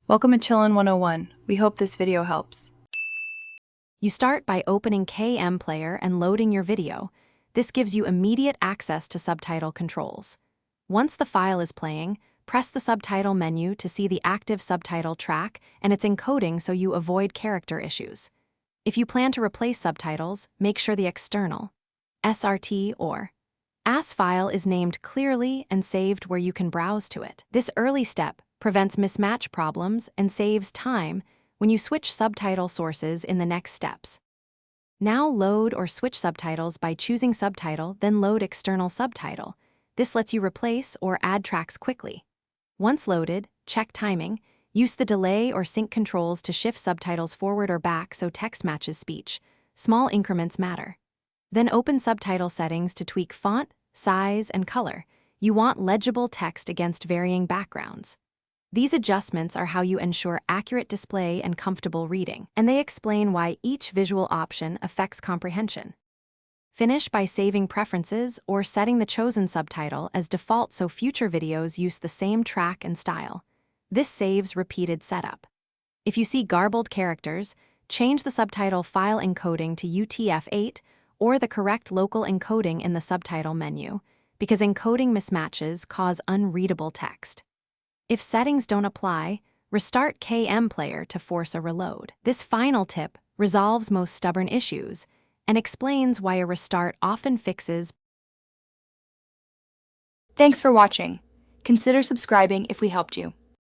Welcome to Chillin' 101. We hope this video helps. You start by opening Kmplayer and loading your video. This gives you immediate access to subtitle controls. Once the file is playing, press the subtitle menu to see the active subtitle track and its encoding so you avoid character issues. If you plan to replace subtitles, make sure the external SRT or AS file is named clearly and saved where you can browse to it. This early step prevents mismatch problems and saves time when you switch subtitle sources in the next steps. Now load or switch subtitles by choosing subtitle, then load external subtitle. This lets you replace or add tracks quickly. Once loaded, check timing. Use the delay or sync controls to shift subtitles forward or back so text matches speech. Small increments matter. Then open subtitle settings to tweak font, size, and color. You want legible text against varying backgrounds. These adjustments are how you ensure accurate display and comfortable reading, and they explain why each visual option affects comprehension. Finish by saving preferences or setting the chosen subtitle as default so future videos use the same track and style. This saves repeated setup. If you see garbled characters, change the subtitle file encoding to UTF-8 or the correct local encoding in the subtitle menu, because encoding mismatches cause unreadable text. If settings don't apply, restart Kmplayer to force a reload. This final tip resolves most stubborn issues and explains why a restart often fixes. Thanks for watching. Consider subscribing if we helped you.